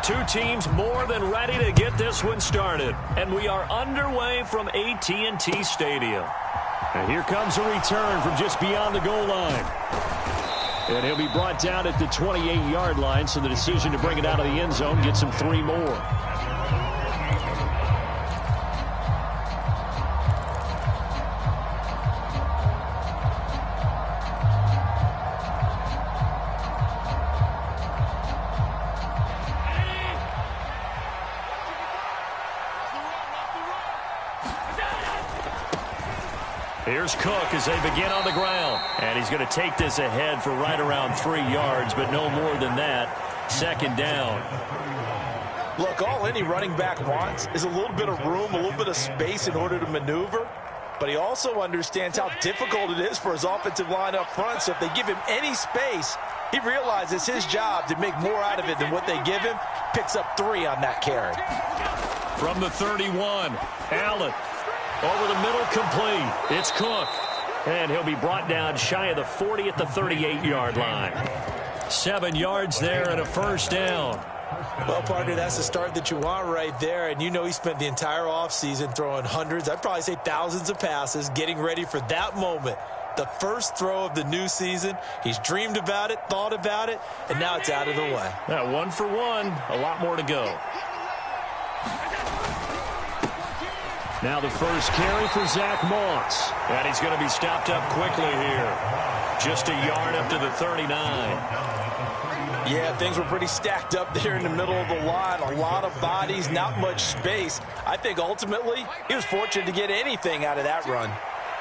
Two teams more than ready to get this one started. And we are underway from AT&T Stadium. And here comes a return from just beyond the goal line. And he'll be brought down at the 28-yard line, so the decision to bring it out of the end zone gets him 3 more. Here's Cook as they begin on the ground. And he's going to take this ahead for right around 3 yards, but no more than that. Second down. Look, all any running back wants is a little bit of room, a little bit of space in order to maneuver. But he also understands how difficult it is for his offensive line up front. So if they give him any space, he realizes his job to make more out of it than what they give him. Picks up 3 on that carry. From the 31, Allen. Over the middle, complete. It's Cook. And he'll be brought down shy of the 40 at the 38-yard line. 7 yards there and a first down. Well, partner, that's the start that you want right there. And you know he spent the entire offseason throwing hundreds, I'd probably say thousands of passes, getting ready for that moment. The first throw of the new season. He's dreamed about it, thought about it, and now it's out of the way. Now, 1 for 1, a lot more to go. Now the first carry for Zach Moss. And he's going to be stopped up quickly here. Just a yard up to the 39. Yeah, things were pretty stacked up there in the middle of the line. A lot of bodies, not much space. I think ultimately he was fortunate to get anything out of that run.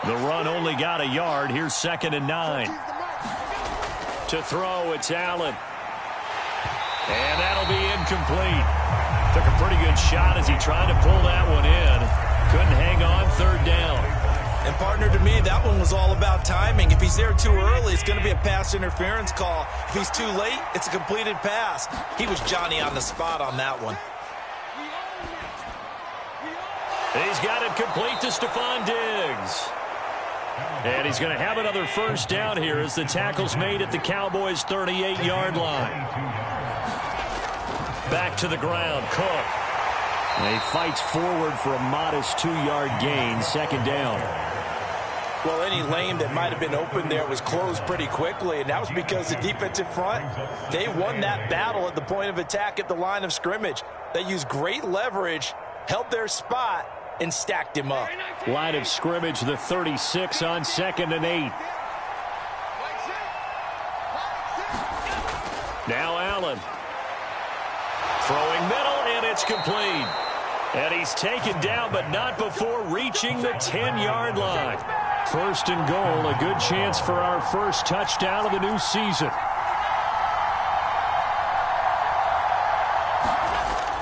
The run only got a yard. Here's 2nd and 9. To throw, it's Allen. And that'll be incomplete. Took a pretty good shot as he tried to pull that one in. Couldn't hang on, 3rd down. And, partner, to me, that one was all about timing. If he's there too early, it's going to be a pass interference call. If he's too late, it's a completed pass. He was Johnny on the spot on that one. He's got it complete to Stephon Diggs. And he's going to have another first down here as the tackle's made at the Cowboys' 38-yard line. Back to the ground, Cook. And he fights forward for a modest 2-yard gain, 2nd down. Well, any lane that might have been open there was closed pretty quickly, and that was because the defensive front, they won that battle at the point of attack at the line of scrimmage. They used great leverage, held their spot, and stacked him up. Line of scrimmage, the 36 on 2nd and 8. Now Allen. Throwing middle, and it's complete. And he's taken down, but not before reaching the 10-yard line. 1st and goal, a good chance for our first touchdown of the new season.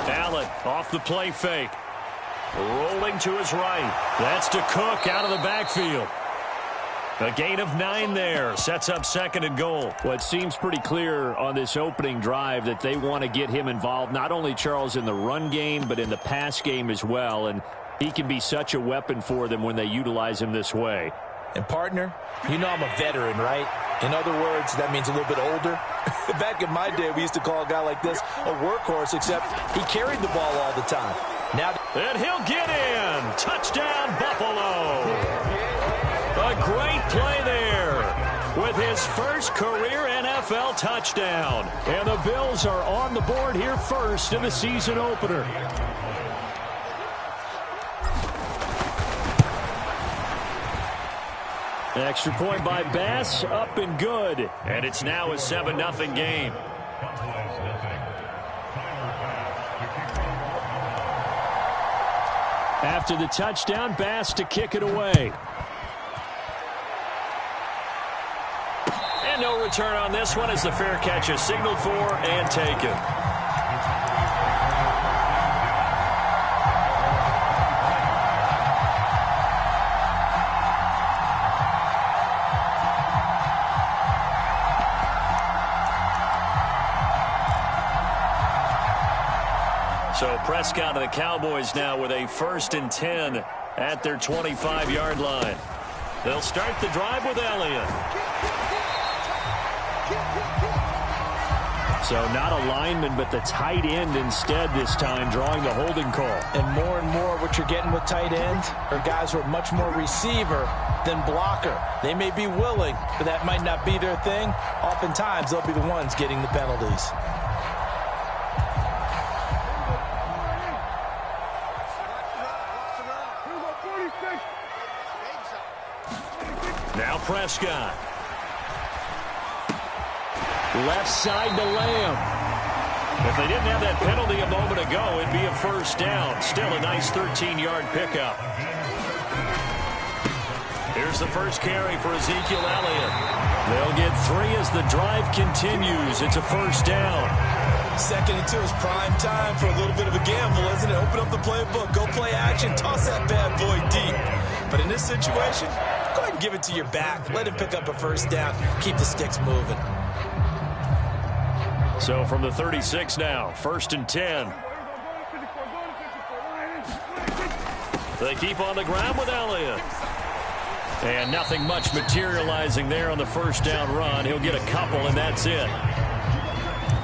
Allen off the play fake. Rolling to his right. That's to Cook out of the backfield. A gain of 9 there. Sets up 2nd and goal. Well, it seems pretty clear on this opening drive that they want to get him involved, not only, Charles, in the run game, but in the pass game as well. And he can be such a weapon for them when they utilize him this way. And, partner, you know I'm a veteran, right? In other words, that means a little bit older. Back in my day, we used to call a guy like this a workhorse, except he carried the ball all the time. Now, and he'll get in. Touchdown, Buffalo. A great play there with his first career NFL touchdown. And the Bills are on the board here first in the season opener. Extra point by Bass, up and good. And it's now a 7-0 game. After the touchdown, Bass to kick it away. And no return on this one as the fair catch is signaled for and taken. So Prescott and the Cowboys now with a 1st and 10 at their 25-yard line. They'll start the drive with Elliott. So not a lineman, but the tight end instead this time, drawing the holding call. And more what you're getting with tight ends are guys who are much more receiver than blocker. They may be willing, but that might not be their thing. Oftentimes, they'll be the ones getting the penalties. Now Prescott. Left side to Lamb. If they didn't have that penalty a moment ago, it'd be a first down. Still a nice 13-yard pickup. Here's the first carry for Ezekiel Elliott. They'll get 3 as the drive continues. It's a first down. 2nd and 2 is prime time for a little bit of a gamble, isn't it? Open up the playbook, go play action, toss that bad boy deep. But in this situation, go ahead and give it to your back. Let him pick up a first down. Keep the sticks moving. So from the 36 now, 1st and 10. They keep on the ground with Elliott. And nothing much materializing there on the first down run. He'll get a couple, and that's it.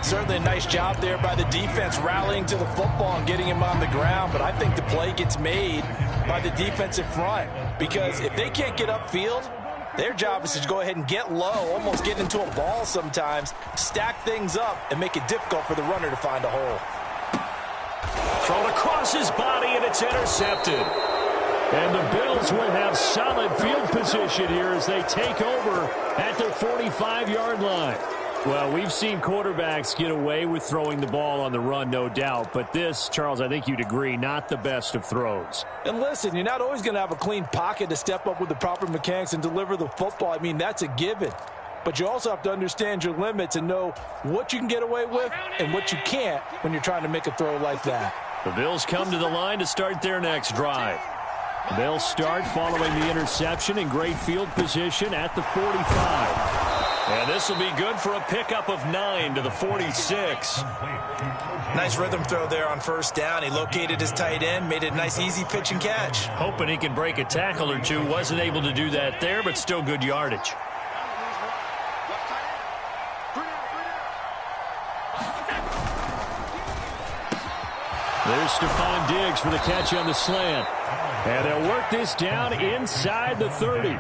Certainly a nice job there by the defense rallying to the football and getting him on the ground. But I think the play gets made by the defensive front. Because if they can't get upfield, their job is to go ahead and get low, almost get into a ball sometimes, stack things up, and make it difficult for the runner to find a hole. Thrown across his body, and it's intercepted. And the Bills will have solid field position here as they take over at their 45-yard line. Well, we've seen quarterbacks get away with throwing the ball on the run, no doubt. But this, Charles, I think you'd agree, not the best of throws. And listen, you're not always going to have a clean pocket to step up with the proper mechanics and deliver the football. I mean, that's a given. But you also have to understand your limits and know what you can get away with and what you can't when you're trying to make a throw like that. The Bills come to the line to start their next drive. They'll start following the interception in great field position at the 45. And this will be good for a pickup of 9 to the 46. Nice rhythm throw there on first down. He located his tight end, made it a nice easy pitch and catch. Hoping he can break a tackle or two. Wasn't able to do that there, but still good yardage. There's Stephon Diggs for the catch on the slant. And they'll work this down inside the 30.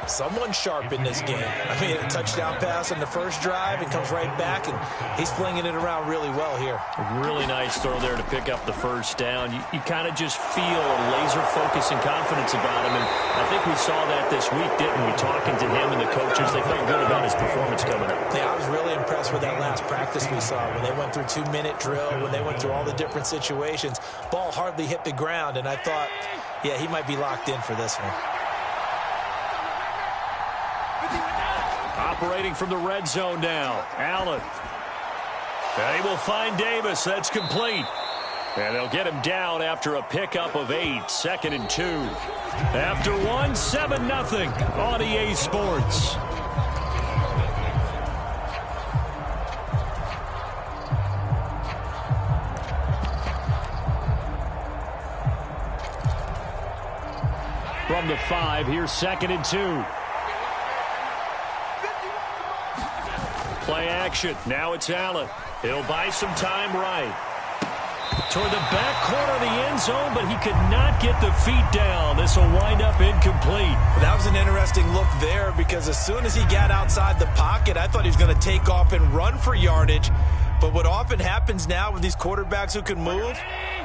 Someone sharp in this game. I mean, a touchdown pass on the first drive and comes right back, and he's flinging it around really well here. A really nice throw there to pick up the first down. You kind of just feel a laser focus and confidence about him, and I think we saw that this week, didn't we? Talking to him and the coaches, they felt good about his performance coming up. Yeah, I was really impressed with that last practice we saw when they went through 2-minute drill, when they went through all the different situations. Ball hardly hit the ground, and I thought, yeah, he might be locked in for this one. Operating from the red zone now, Allen. They will find Davis. That's complete. And they'll get him down after a pickup of 8, 2nd and 2. After 1, 7-0 on EA Sports. From the 5, here's 2nd and 2. Play action. Now it's Allen. He'll buy some time right. Toward the back corner of the end zone, but he could not get the feet down. This will wind up incomplete. That was an interesting look there because as soon as he got outside the pocket, I thought he was going to take off and run for yardage. But what often happens now with these quarterbacks who can move,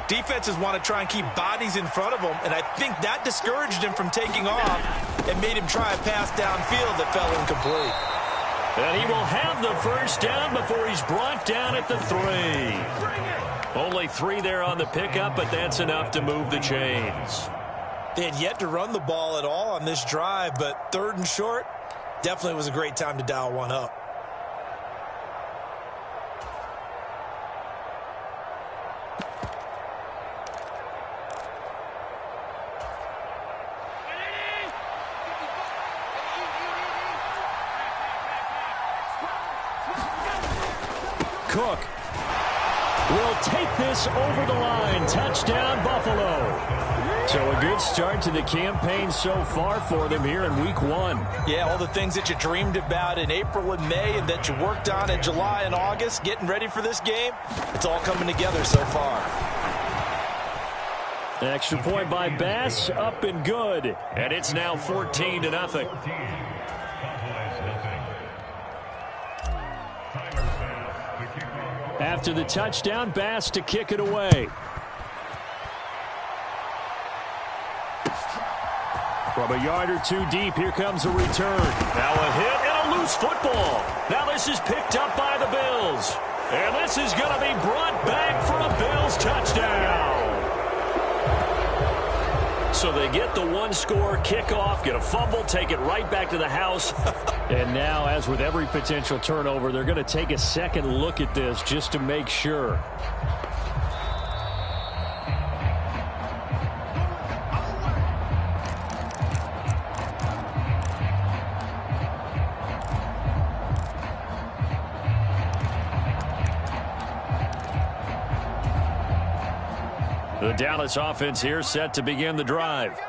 defenses want to try and keep bodies in front of them, and I think that discouraged him from taking off and made him try a pass downfield that fell incomplete. And he will have the first down before he's brought down at the 3. Only 3 there on the pickup, but that's enough to move the chains. They had yet to run the ball at all on this drive, but 3rd and short definitely was a great time to dial one up. Cook will take this over the line. Touchdown, Buffalo. So a good start to the campaign so far for them here in week 1. Yeah, all the things that you dreamed about in April and May and that you worked on in July and August, getting ready for this game, it's all coming together so far. Extra point by Bass, up and good. And it's now 14-0. After the touchdown, Bass to kick it away. From a yard or two deep, here comes a return. Now a hit and a loose football. Now this is picked up by the Bills. And this is going to be brought back for a Bills touchdown. So they get the one-score kickoff, get a fumble, take it right back to the house. And now, as with every potential turnover, they're going to take a second look at this just to make sure. The Dallas offense here set to begin the drive.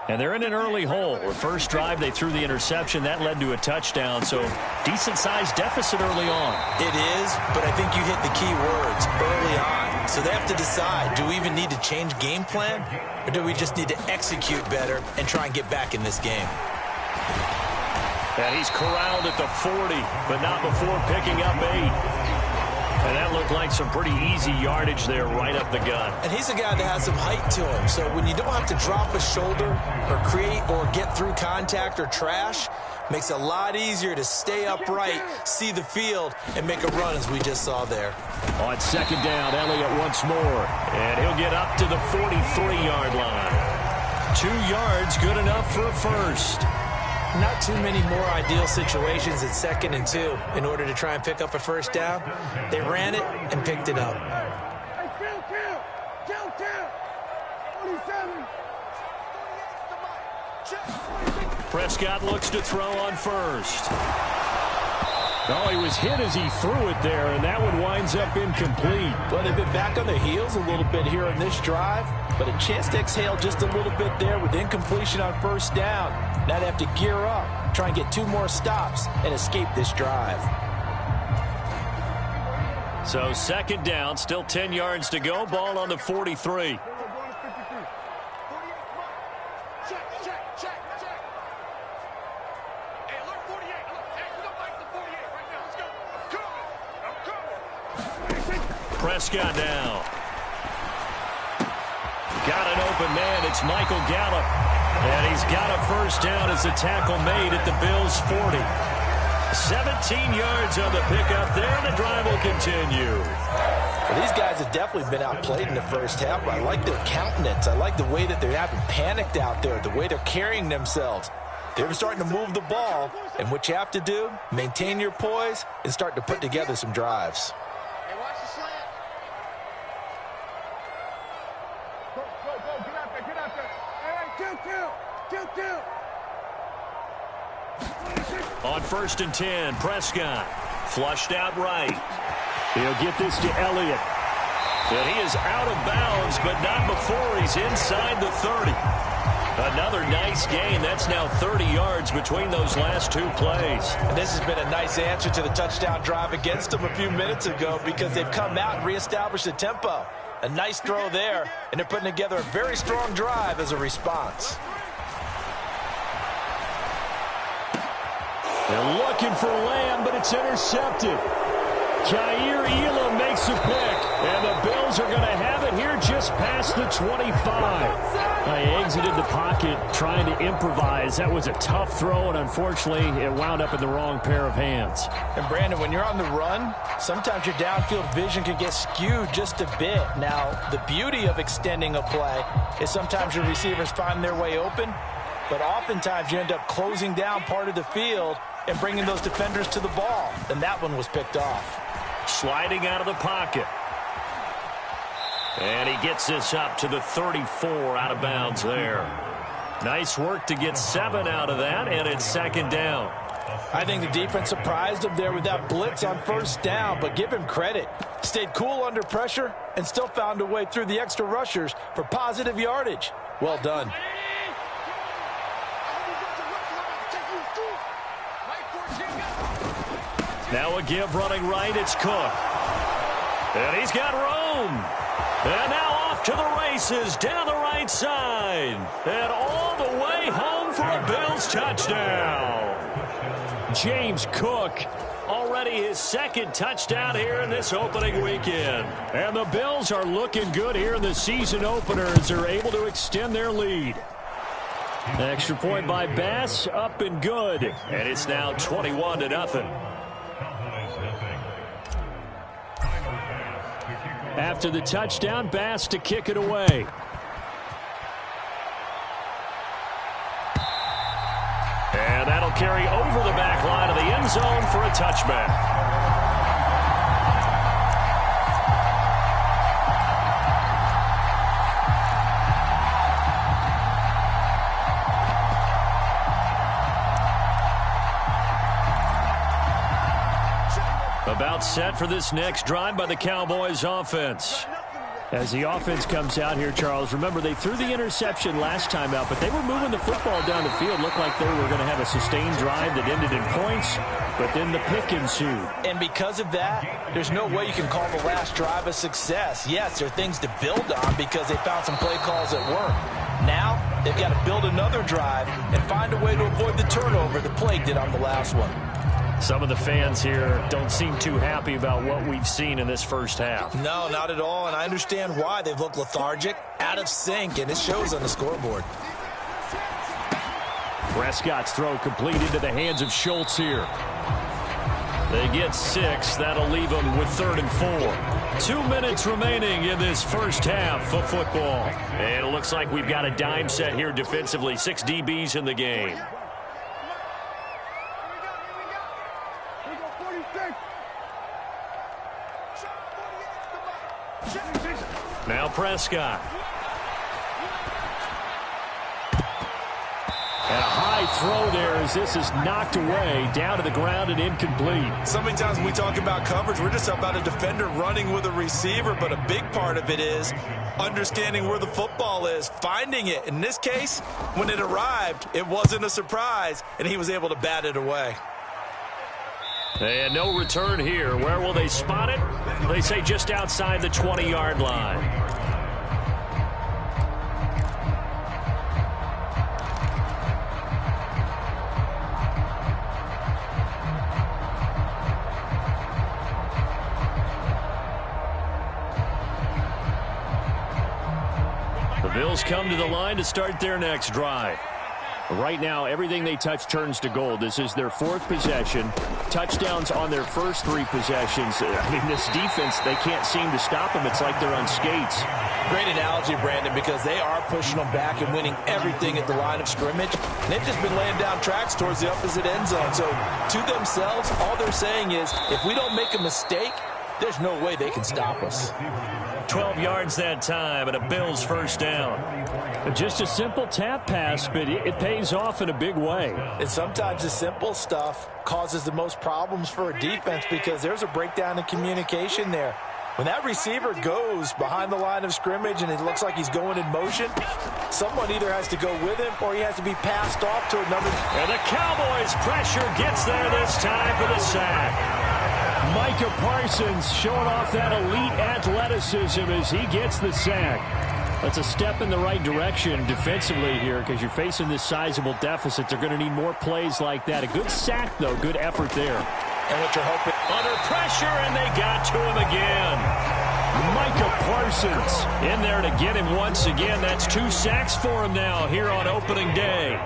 And they're in an early hole. The first drive, they threw the interception. That led to a touchdown, so decent-sized deficit early on. It is, but I think you hit the key words, early on. So they have to decide, do we even need to change game plan, or do we just need to execute better and try and get back in this game? And he's corralled at the 40, but not before picking up 8. And that looked like some pretty easy yardage there right up the gut. And he's a guy that has some height to him. So when you don't have to drop a shoulder or create or get through contact or trash, makes it a lot easier to stay upright, see the field, and make a run as we just saw there. On second down, Elliott once more. And he'll get up to the 43-yard line. 2 yards, good enough for a first. Not too many more ideal situations at 2nd and 2 in order to try and pick up a first down. They ran it and picked it up. Prescott looks to throw on first. Oh, he was hit as he threw it there, and that one winds up incomplete. Well, they've been back on their heels a little bit here on this drive, but a chance to exhale just a little bit there with incompletion on first down. Now they have to gear up, try and get 2 more stops, and escape this drive. So second down, still 10 yards to go, ball on the 43. Prescott now. Got an open man. It's Michael Gallup. And he's got a first down as the tackle made at the Bills' 40. 17 yards on the pickup there. The drive will continue. Well, these guys have definitely been outplayed in the first half. But I like their countenance. I like the way that they haven't panicked out there, the way they're carrying themselves. They're starting to move the ball. And what you have to do, maintain your poise and start to put together some drives. On 1st and 10, Prescott flushed out right. He'll get this to Elliott. And he is out of bounds, but not before he's inside the 30. Another nice gain. That's now 30 yards between those last 2 plays. And this has been a nice answer to the touchdown drive against them a few minutes ago because they've come out and reestablished the tempo. A nice throw there, and they're putting together a very strong drive as a response. They're looking for Lamb, but it's intercepted. Jair Elam makes a pick, and the Bills are going to have it here just past the 25. They exited the pocket trying to improvise. That was a tough throw, and unfortunately, it wound up in the wrong pair of hands. And, Brandon, when you're on the run, sometimes your downfield vision can get skewed just a bit. Now, the beauty of extending a play is sometimes your receivers find their way open, but oftentimes you end up closing down part of the field and bringing those defenders to the ball. And that one was picked off. Sliding out of the pocket. And he gets this up to the 34 out of bounds there. Nice work to get 7 out of that, and it's 2nd down. I think the defense surprised him there with that blitz on first down, but give him credit. Stayed cool under pressure and still found a way through the extra rushers for positive yardage. Well done. Now a give running right, it's Cook. And he's got room. And now off to the races down the right side. And all the way home for a Bills touchdown. James Cook, already his second touchdown here in this opening weekend. And the Bills are looking good here in the season opener as they're able to extend their lead. Extra point by Bass, up and good. And it's now 21-0. After the touchdown, Bass to kick it away. And that'll carry over the back line of the end zone for a touchback. About set for this next drive by the Cowboys offense. As the offense comes out here, Charles, remember they threw the interception last time out, but they were moving the football down the field. Looked like they were going to have a sustained drive that ended in points, but then the pick ensued. And because of that, there's no way you can call the last drive a success. Yes, there are things to build on because they found some play calls that work. Now, they've got to build another drive and find a way to avoid the turnover the play did on the last one. Some of the fans here don't seem too happy about what we've seen in this first half. No, not at all, and I understand why. They've looked lethargic, out of sync, and it shows on the scoreboard. Prescott's throw complete into the hands of Schultz here. They get 6. That'll leave them with 3rd and 4. 2 minutes remaining in this first half of football. And it looks like we've got a dime set here defensively. 6 DBs in the game. Now Prescott. And a high throw there as this is knocked away, down to the ground and incomplete. So many times when we talk about coverage, we're just about a defender running with a receiver, but a big part of it is understanding where the football is, finding it. In this case, when it arrived, it wasn't a surprise, and he was able to bat it away. And no return here. Where will they spot it? They say just outside the 20-yard line. The Bills come to the line to start their next drive. Right now, everything they touch turns to gold. This is their 4th possession. Touchdowns on their first 3 possessions. I mean, this defense, they can't seem to stop them. It's like they're on skates. Great analogy, Brandon, because they are pushing them back and winning everything at the line of scrimmage. And they've just been laying down tracks towards the opposite end zone. So, to themselves, all they're saying is, if we don't make a mistake, there's no way they can stop us. 12 yards that time and a Bills first down. Just a simple tap pass, but it pays off in a big way. And sometimes the simple stuff causes the most problems for a defense because there's a breakdown in communication there. When that receiver goes behind the line of scrimmage and it looks like he's going in motion, someone either has to go with him or he has to be passed off to another. And the Cowboys pressure gets there this time for the sack. Micah Parsons showing off that elite athleticism as he gets the sack. That's a step in the right direction defensively here because you're facing this sizable deficit. They're going to need more plays like that. A good sack, though. Good effort there. And what you're hoping. Under pressure, and they got to him again. Micah Parsons in there to get him once again. That's 2 sacks for him now here on opening day.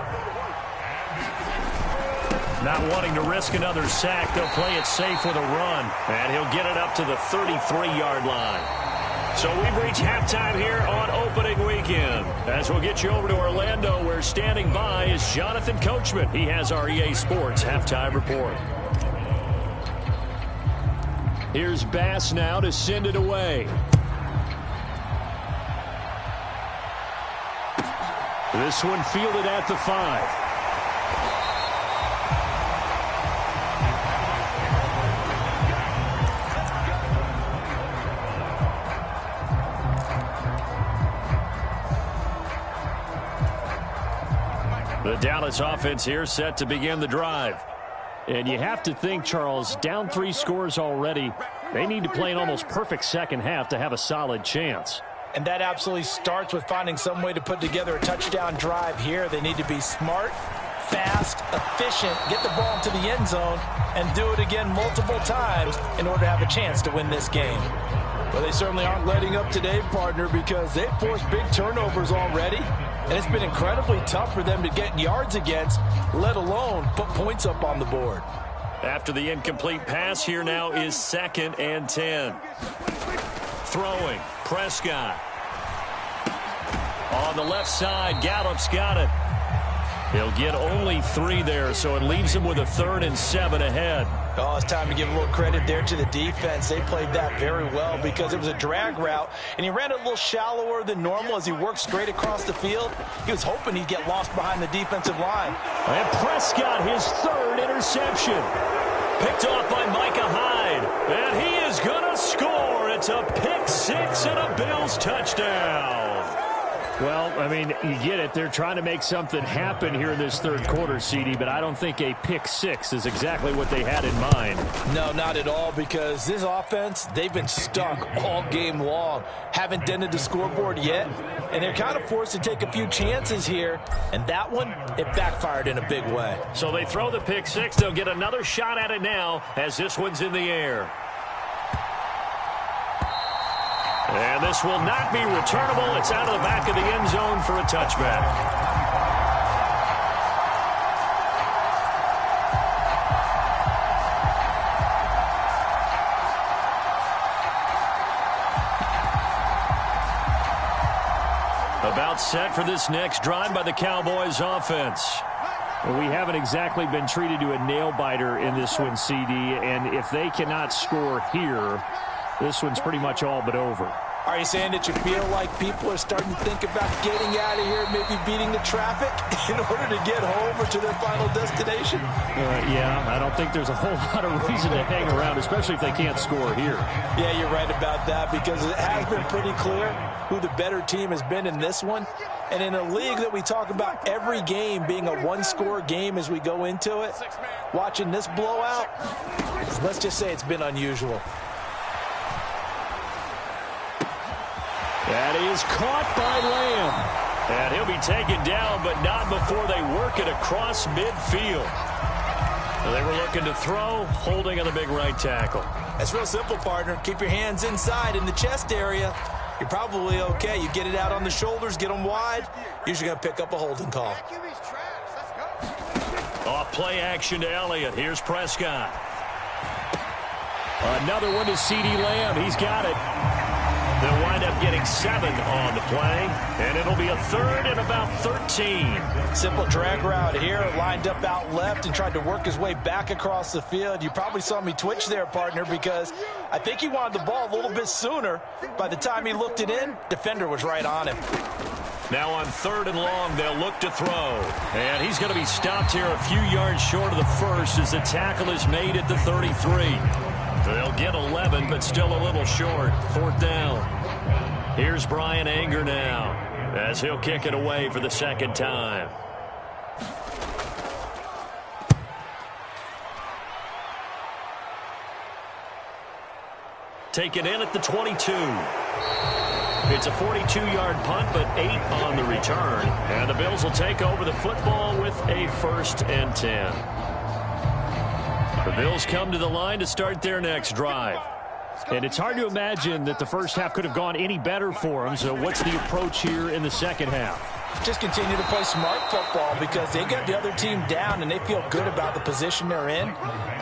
Not wanting to risk another sack, they'll play it safe with a run. And he'll get it up to the 33-yard line. So we've reached halftime here on opening weekend. As we'll get you over to Orlando, where standing by is Jonathan Coachman. He has our EA Sports halftime report. Here's Bass now to send it away. This one fielded at the 5. The Dallas offense here set to begin the drive. And you have to think, Charles, down 3 scores already. They need to play an almost perfect second half to have a solid chance. And that absolutely starts with finding some way to put together a touchdown drive here. They need to be smart, fast, efficient, get the ball into the end zone, and do it again multiple times in order to have a chance to win this game. Well, they certainly aren't letting up today, partner, because they've forced big turnovers already. And it's been incredibly tough for them to get yards against, let alone put points up on the board. After the incomplete pass, here now is 2nd and 10. Throwing, Prescott. On the left side, Gallup's got it. He'll get only 3 there, so it leaves him with a 3rd and 7 ahead. Oh, it's time to give a little credit there to the defense. They played that very well because it was a drag route, and he ran it a little shallower than normal as he worked straight across the field. He was hoping he'd get lost behind the defensive line. And Prescott, his 3rd interception. Picked off by Micah Hyde, and he is going to score. It's a pick 6 and a Bills touchdown. Well, I mean, you get it. They're trying to make something happen here in this 3rd quarter, CD, but I don't think a pick 6 is exactly what they had in mind. No, not at all, because this offense, they've been stuck all game long. Haven't dented the scoreboard yet, and they're kind of forced to take a few chances here, and that one, it backfired in a big way. So they throw the pick 6. They'll get another shot at it now as this one's in the air. And this will not be returnable. It's out of the back of the end zone for a touchback. About set for this next drive by the Cowboys offense. Well, we haven't exactly been treated to a nail-biter in this one, CD, and if they cannot score here, this one's pretty much all but over. Are you saying that you feel like people are starting to think about getting out of here, maybe beating the traffic in order to get home or to their final destination? Yeah, I don't think there's a whole lot of reason to hang around, especially if they can't score here. Yeah, you're right about that, because it has been pretty clear who the better team has been in this one. And in a league that we talk about every game being a one-score game as we go into it, watching this blowout, let's just say it's been unusual. That is caught by Lamb. And he'll be taken down, but not before they work it across midfield. They were looking to throw, holding on the big right tackle. That's real simple, partner. Keep your hands inside in the chest area. You're probably okay. You get it out on the shoulders, get them wide. Usually going to pick up a holding call. Off play action to Elliott. Here's Prescott. Another one to CeeDee Lamb. He's got it. They'll wind up getting 7 on the play, and it'll be a 3rd and about 13. Simple drag route here, lined up out left and tried to work his way back across the field. You probably saw me twitch there, partner, because I think he wanted the ball a little bit sooner. By the time he looked it in, defender was right on him. Now on 3rd and long, they'll look to throw. And he's going to be stopped here a few yards short of the first as the tackle is made at the 33. They'll get 11, but still a little short. 4th down. Here's Brian Anger now as he'll kick it away for the 2nd time. Taken in at the 22. It's a 42-yard punt, but 8 on the return. And the Bills will take over the football with a 1st and 10. The Bills come to the line to start their next drive. And it's hard to imagine that the first half could have gone any better for them. So what's the approach here in the second half? Just continue to play smart football because they got the other team down and they feel good about the position they're in.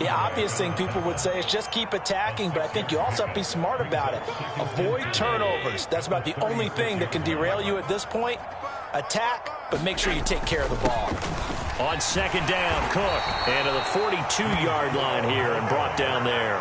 The obvious thing people would say is just keep attacking, but I think you also have to be smart about it. Avoid turnovers. That's about the only thing that can derail you at this point. Attack, but make sure you take care of the ball. On 2nd down, Cook. And to the 42-yard line here and brought down there.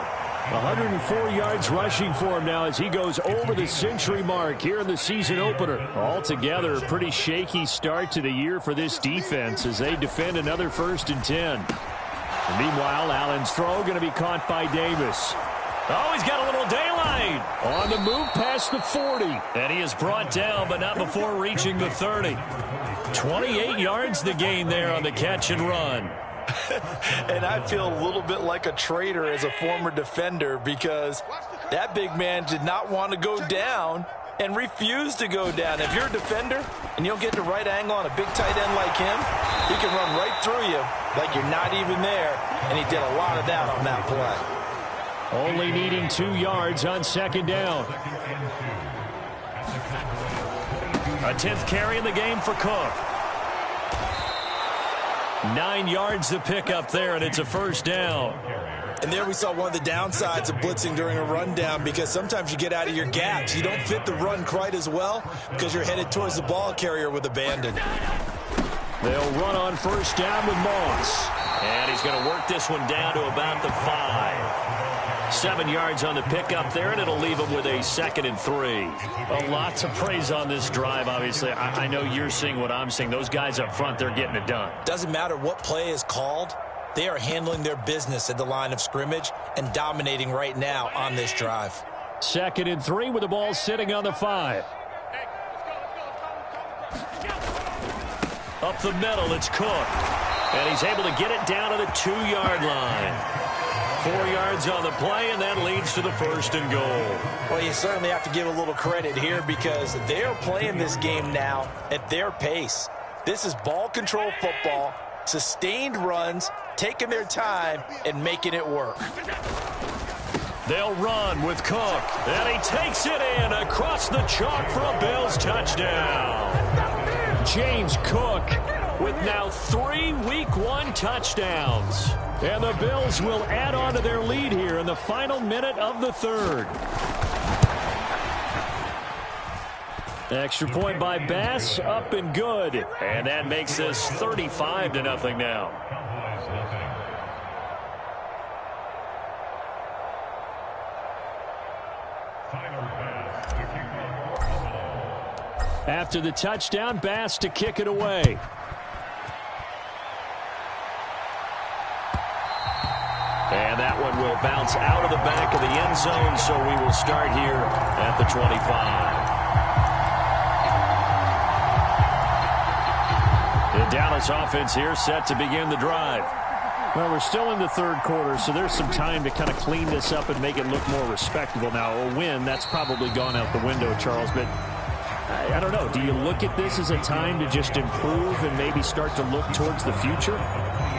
104 yards rushing for him now as he goes over the century mark here in the season opener. Altogether, a pretty shaky start to the year for this defense as they defend another 1st and 10. And meanwhile, Allen's throw going to be caught by Davis. Oh, he's got a little daily wide. On the move past the 40. And he is brought down, but not before reaching the 30. 28 yards the gain there on the catch and run. And I feel a little bit like a traitor as a former defender because that big man did not want to go down and refused to go down. If you're a defender and you don't get the right angle on a big tight end like him, he can run right through you like you're not even there, and he did a lot of that on that play. Only needing 2 yards on second down. A 10th carry in the game for Cook. 9 yards to pick up there, and it's a first down. And there we saw one of the downsides of blitzing during a rundown because sometimes you get out of your gaps. You don't fit the run quite as well because you're headed towards the ball carrier with abandon. They'll run on first down with Moss. And he's going to work this one down to about the 5. 7 yards on the pickup there, and it'll leave him with a 2nd and 3. Well, lots of praise on this drive, obviously. I know you're seeing what I'm seeing. Those guys up front, they're getting it done. Doesn't matter what play is called. They are handling their business at the line of scrimmage and dominating right now on this drive. 2nd and 3 with the ball sitting on the 5. Up the middle, it's Cook. And he's able to get it down to the 2-yard line. 4 yards on the play, and that leads to the 1st and goal. Well, you certainly have to give a little credit here because they are playing this game now at their pace. This is ball control football, sustained runs, taking their time, and making it work. They'll run with Cook, and he takes it in across the chalk for a Bills touchdown. James Cook with now 3 Week 1 touchdowns. And the Bills will add on to their lead here in the final minute of the 3rd. Extra point by Bass, up and good. And that makes this 35-0 now. After the touchdown, Bass to kick it away. And that one will bounce out of the back of the end zone, so we will start here at the 25. The Dallas offense here set to begin the drive. Well, we're still in the 3rd quarter, so there's some time to kind of clean this up and make it look more respectable. Now, a win, that's probably gone out the window, Charles, but I don't know. Do you look at this as a time to just improve and maybe start to look towards the future?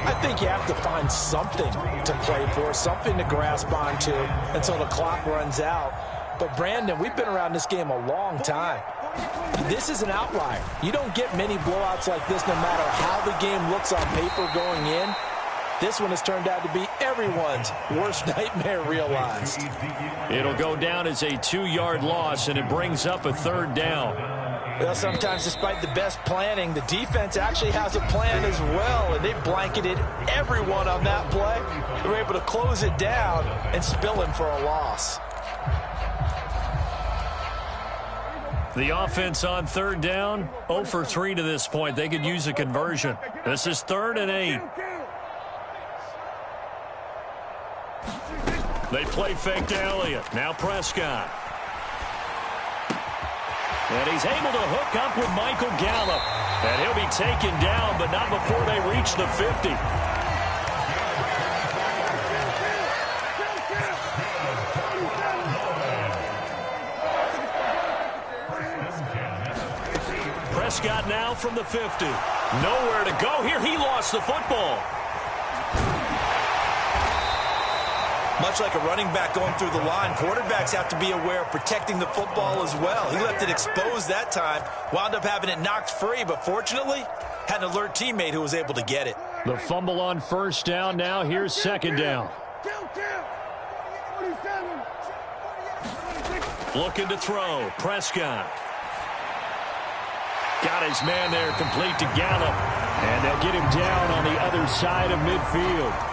I think you have to find something to play for, something to grasp onto until the clock runs out. But, Brandon, we've been around this game a long time. This is an outlier. You don't get many blowouts like this no matter how the game looks on paper going in. This one has turned out to be everyone's worst nightmare realized. It'll go down as a 2-yard loss, and it brings up a 3rd down. Well, sometimes despite the best planning, the defense actually has a plan as well, and they blanketed everyone on that play. They were able to close it down and spill him for a loss. The offense on 3rd down, 0 for 3 to this point. They could use a conversion. This is 3rd and 8. They play fake to Elliott. Now Prescott. And he's able to hook up with Michael Gallup. And he'll be taken down, but not before they reach the 50. Prescott now from the 50. Nowhere to go here. He lost the football. Much like a running back going through the line, quarterbacks have to be aware of protecting the football as well. He left it exposed that time, wound up having it knocked free, but fortunately, had an alert teammate who was able to get it. The fumble on 1st down. Now here's 2nd down. Looking to throw. Prescott. Got his man there, complete to Gallup. And they'll get him down on the other side of midfield.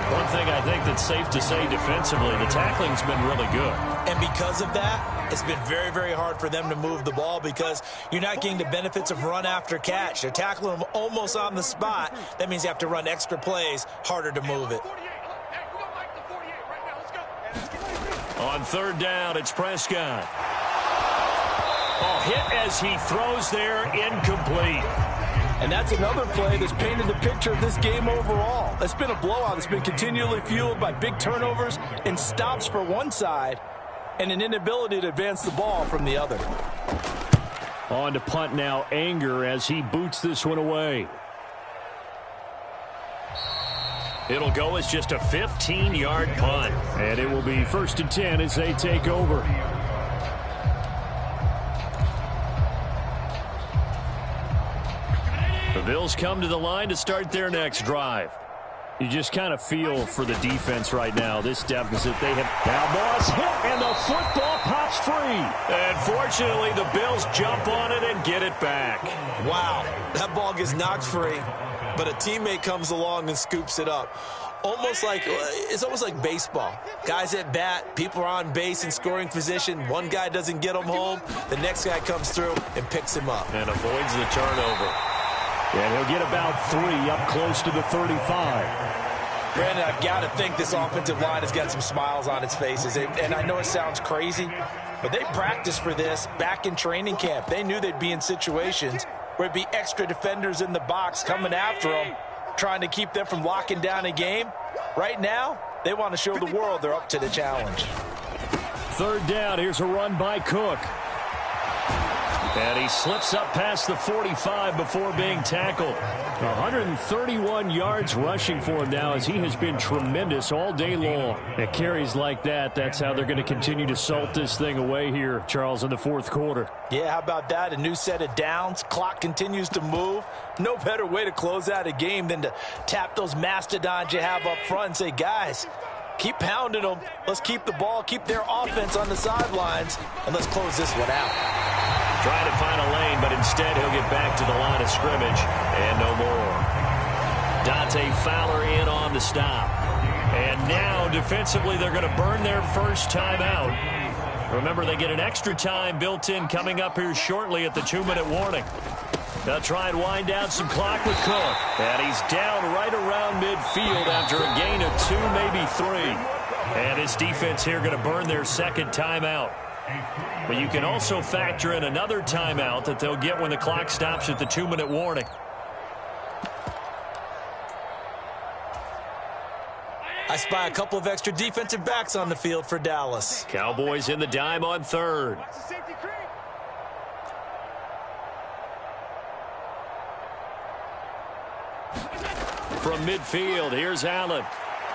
One thing I think that's safe to say defensively, the tackling's been really good. And because of that, it's been very, very hard for them to move the ball because you're not getting the benefits of run after catch. They're tackling them almost on the spot. That means you have to run extra plays, harder to move it. On third down, it's Prescott. Oh, hit as he throws there, incomplete. And that's another play that's painted the picture of this game overall. It's been a blowout. It's been continually fueled by big turnovers and stops for one side and an inability to advance the ball from the other. On to punt now, Anger, as he boots this one away. It'll go as just a 15-yard punt. And it will be 1st and 10 as they take over. The Bills come to the line to start their next drive. You just kind of feel for the defense right now. This deficit they have. Now Moss hit, and the football pops free. And fortunately, the Bills jump on it and get it back. Wow, that ball gets knocked free, but a teammate comes along and scoops it up. It's almost like baseball. Guys at bat, people are on base in scoring position. One guy doesn't get him home. The next guy comes through and picks him up. And avoids the turnover. And he'll get about 3 up close to the 35. Brandon, I've got to think this offensive line has got some smiles on its faces. And I know it sounds crazy, but they practiced for this back in training camp. They knew they'd be in situations where it'd be extra defenders in the box coming after them, trying to keep them from locking down a game. Right now, they want to show the world they're up to the challenge. Third down, here's a run by Cook. And he slips up past the 45 before being tackled. 131 yards rushing for him now, as he has been tremendous all day long. At carries like that, that's how they're going to continue to salt this thing away here, Charles, in the fourth quarter. Yeah, how about that? A new set of downs. Clock continues to move. No better way to close out a game than to tap those mastodons you have up front and say, guys, keep pounding them. Let's keep the ball, keep their offense on the sidelines, and let's close this one out. Trying to find a lane, but instead he'll get back to the line of scrimmage, and no more. Dante Fowler in on the stop. And now, defensively, they're going to burn their first timeout. Remember, they get an extra time built in coming up here shortly at the 2-minute warning. They'll try and wind down some clock with Cook. And he's down right around midfield after a gain of 2, maybe 3. And this defense here going to burn their second timeout. But you can also factor in another timeout that they'll get when the clock stops at the 2-minute warning. I spy a couple of extra defensive backs on the field for Dallas. Cowboys in the dime on third. From midfield, here's Allen.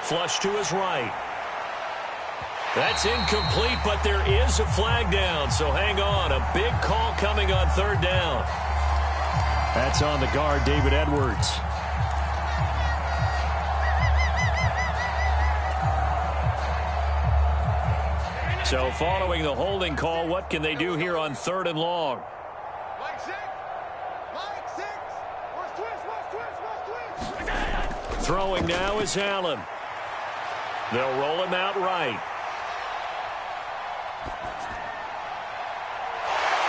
Flush to his right. That's incomplete, but there is a flag down, so hang on. A big call coming on third down. That's on the guard, David Edwards. So following the holding call, what can they do here on third and long? Throwing now is Allen. They'll roll him out right.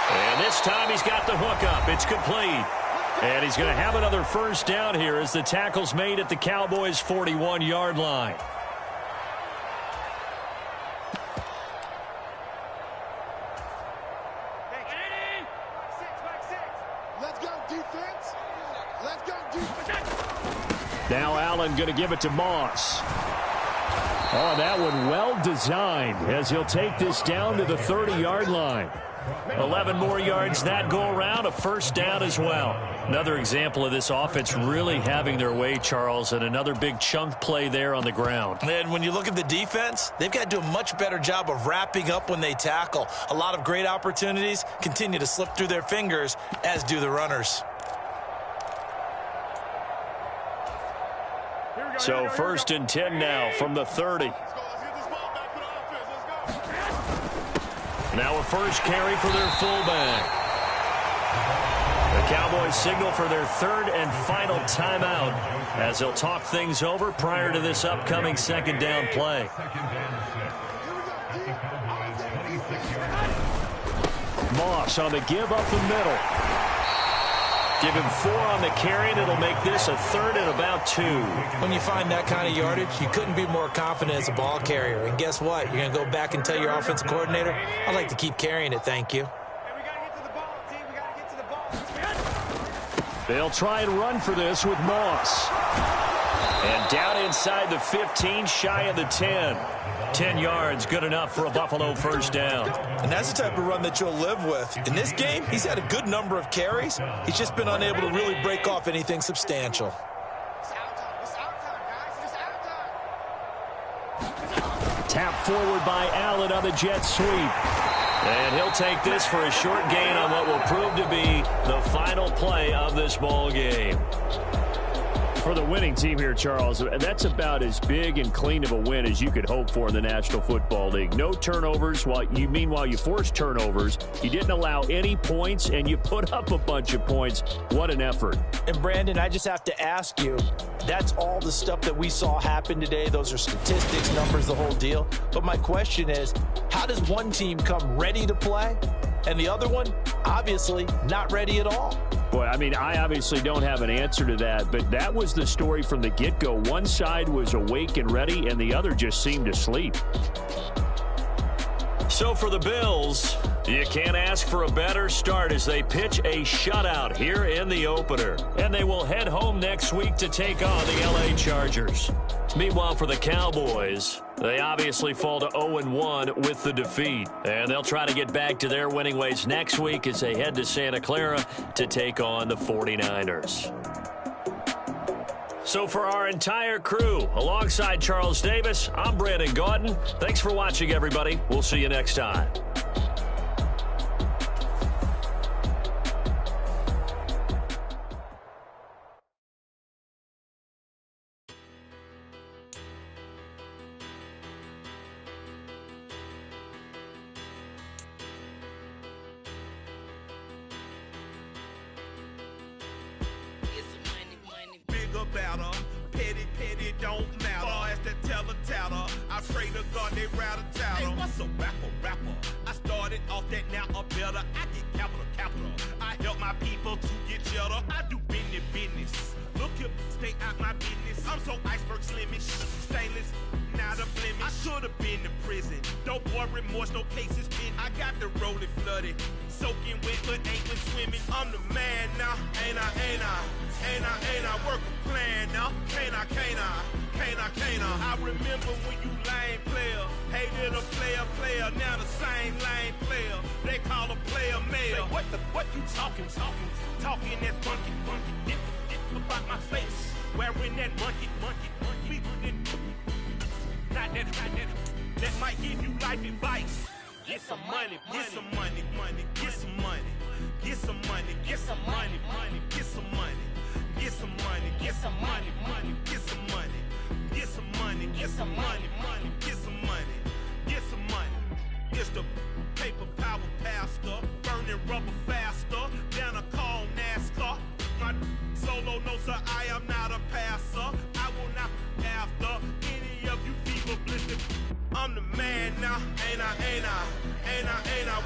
And this time he's got the hook up. It's complete. And he's going to have another first down here as the tackle's made at the Cowboys' 41-yard line. Now Allen going to give it to Moss. Oh, that one well designed as he'll take this down to the 30-yard line. 11 more yards that go around, a first down as well. Another example of this offense really having their way, Charles, and another big chunk play there on the ground. And when you look at the defense, they've got to do a much better job of wrapping up when they tackle. A lot of great opportunities continue to slip through their fingers, as do the runners. So 1st and 10 now from the 30. Now a first carry for their fullback. The Cowboys signal for their third and final timeout as they'll talk things over prior to this upcoming second down play. Moss on the give up the middle. Give him 4 on the carry, and it'll make this a third and about 2. When you find that kind of yardage, you couldn't be more confident as a ball carrier. And guess what? You're going to go back and tell your offensive coordinator, I'd like to keep carrying it, thank you. They'll try and run for this with Moss. And down inside the 15, shy of the 10. 10 yards, good enough for a Buffalo first down. And that's the type of run that you'll live with. In this game, he's had a good number of carries. He's just been unable to really break off anything substantial. Tap forward by Allen on the jet sweep. And he'll take this for a short gain on what will prove to be the final play of this ball game. For the winning team here, Charles, that's about as big and clean of a win as you could hope for in the National Football League. No turnovers. Meanwhile, you forced turnovers. You didn't allow any points, and you put up a bunch of points. What an effort. And, Brandon, I just have to ask you, that's all the stuff that we saw happen today. Those are statistics, numbers, the whole deal. But my question is, how does one team come ready to play, and the other one, obviously, not ready at all? Boy, I mean, I obviously don't have an answer to that, but that was the story from the get-go. One side was awake and ready, and the other just seemed asleep. So for the Bills, you can't ask for a better start as they pitch a shutout here in the opener. And they will head home next week to take on the LA Chargers. Meanwhile, for the Cowboys, they obviously fall to 0-1 with the defeat. And they'll try to get back to their winning ways next week as they head to Santa Clara to take on the 49ers. So for our entire crew, alongside Charles Davis, I'm Brandon Gaudin. Thanks for watching, everybody. We'll see you next time. Better. Petty, don't matter. Far as that teller, I pray to God they rather tattle. Hey, what's a rapper? I started off that, now a better. I get capital. I help my people to get cheddar. I do business. Look here, stay out my business. I'm so iceberg slimmish, stainless, not a blemish. I should have been to prison. No boy remorse, no cases pinned. I got the rolling flooded, soaking wet, but ain't been swimming. I'm the man now, ain't I? Work a plan now, can't I? I remember when you lame player, hated a player, now the same lame player. They call a player mayor. Say, what you talking that funky, get about my face, wearing that monkey. We not that might give you life advice. Get some money. It's the paper power pastor, burning rubber faster than a call NASCAR. My solo, no sir, I am not a passer. I will not after any of you fever blistered. I'm the man now, ain't I?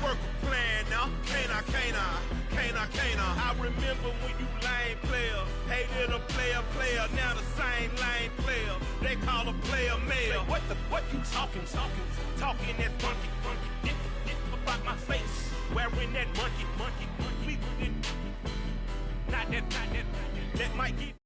Work a plan now, can't I? I remember when you lame player, hated a player, now the same lame player. They call a player mayor. Say, what you talking that funky, get about my face, wearing that monkey. We not that might get